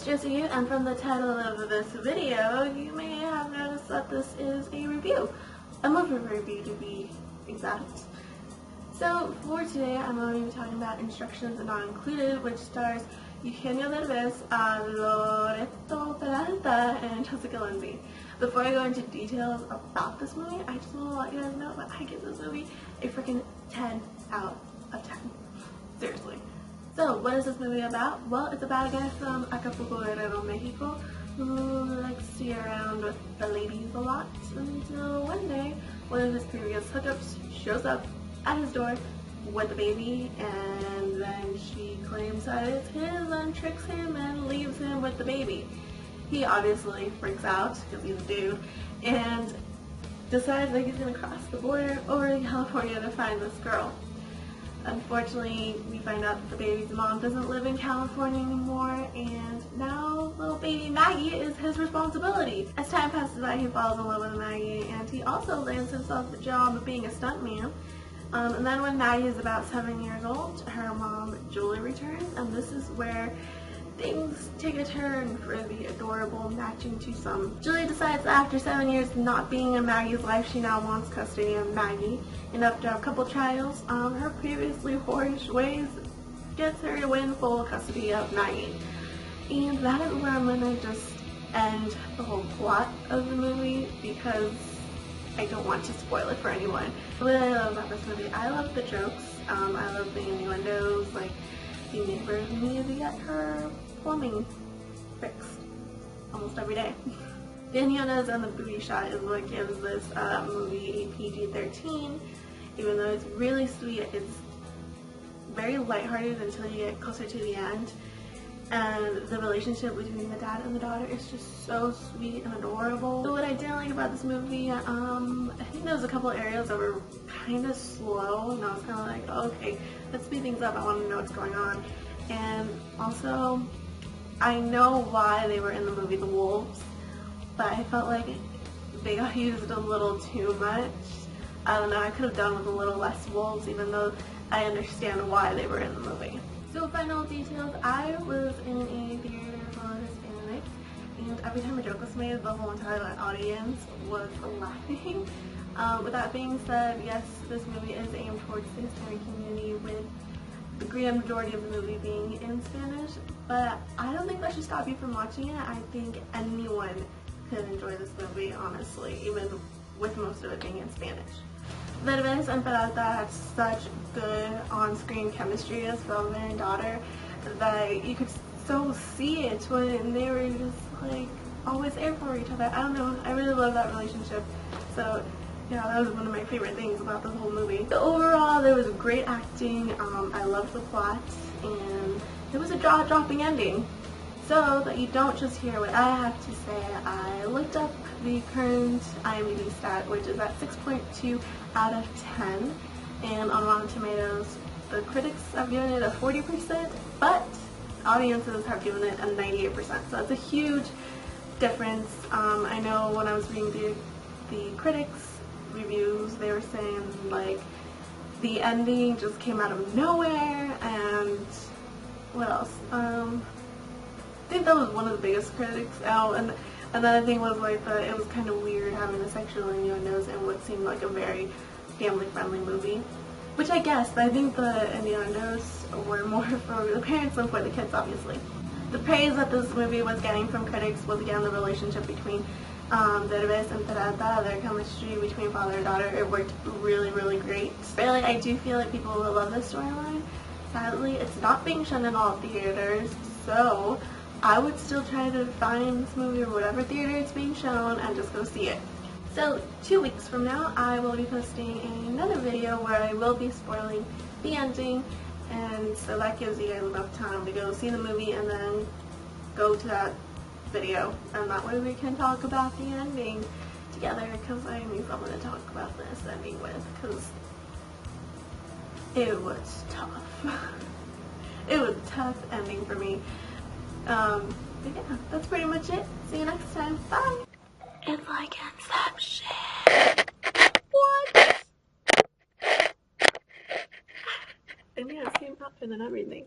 it's Jocey, and from the title of this video, you may have noticed that this is a review. A movie review, to be exact. So, for today, I'm going to be talking about Instructions Not Included, which stars Eugenio Derbez, Loreto Peralta, and Jessica Lindsay. Before I go into details about this movie, I just want to let you guys know that I give this movie a freaking 10 out of 10. Seriously. So, what is this movie about? Well, it's about a guy from Acapulco, Guerrero, Mexico, who likes to be around with the ladies a lot, until one day, one of his previous hookups shows up at his door with a baby, and then she claims that it's his and tricks him and leaves him with the baby. He obviously freaks out, because he's a dude, and decides that he's going to cross the border over to California to find this girl. Unfortunately, we find out that the baby's mom doesn't live in California anymore, and now little baby Maggie is his responsibility. As time passes by, he falls in love with Maggie, and he also lands himself the job of being a stuntman. And then when Maggie is about 7 years old, her mom Julie returns, and this is where things take a turn for the adorable matching twosome. Julie decides that after 7 years of not being in Maggie's life, she now wants custody of Maggie, and after a couple trials, her previously whorish ways gets her to win full custody of Maggie. And that is where I'm gonna just end the whole plot of the movie, because I don't want to spoil it for anyone. What I love about this movie, I love the jokes, I love the innuendos, like the neighbors need to get her plumbing fixed almost every day. The innuendos and the booty shot is what gives this movie a PG-13, even though it's really sweet. It's very lighthearted until you get closer to the end. And the relationship between the dad and the daughter is just so sweet and adorable. So what I didn't like about this movie, I think there was a couple areas that were kind of slow, and I was kind of like, oh, okay, let's speed things up, I want to know what's going on. And also, I know why they were in the movie The Wolves, but I felt like they got used a little too much. I don't know, I could have done with a little less wolves, even though I understand why they were in the movie. So final details, I was in a theater for Hispanic, and every time a joke was made, the whole entire audience was laughing. With that being said, yes, this movie is aimed towards the Hispanic community, with the grand majority of the movie being in Spanish, but I don't think that should stop you from watching it. I think anyone could enjoy this movie, honestly, even with most of it being in Spanish. Derbez and Peralta had such good on-screen chemistry as father and daughter that you could so see it when they were just like always there for each other. I don't know, I really love that relationship. So yeah, that was one of my favorite things about this whole movie. So overall, there was great acting, I loved the plot, and it was a jaw-dropping ending. So that you don't just hear what I have to say, I looked up the current IMDb stat, which is at 6.2 out of 10, and on Rotten Tomatoes, the critics have given it a 40%, but audiences have given it a 98%, so that's a huge difference. I know when I was reading the critics' reviews, they were saying, like, the ending just came out of nowhere, and what else? I think that was one of the biggest critics out, and another thing was like that it was kind of weird having the sexual innuendos in what seemed like a very family-friendly movie. Which I guess, but I think the innuendos were more for the parents than for the kids, obviously. The praise that this movie was getting from critics was again the relationship between Derbez and Peralta, their chemistry between father and daughter. It worked really, really great. Really, I do feel like people will love this storyline. Sadly, it's not being shown in all theaters, so I would still try to find this movie or whatever theater it's being shown and just go see it. So 2 weeks from now, I will be posting another video where I will be spoiling the ending, and so that gives you guys enough time to go see the movie and then go to that video, and that way we can talk about the ending together, because I need someone to talk about this ending with, because it was tough. It was a tough ending for me. But yeah, that's pretty much it. See you next time. Bye! It's like Inception. What? And yeah, same outfit and everything.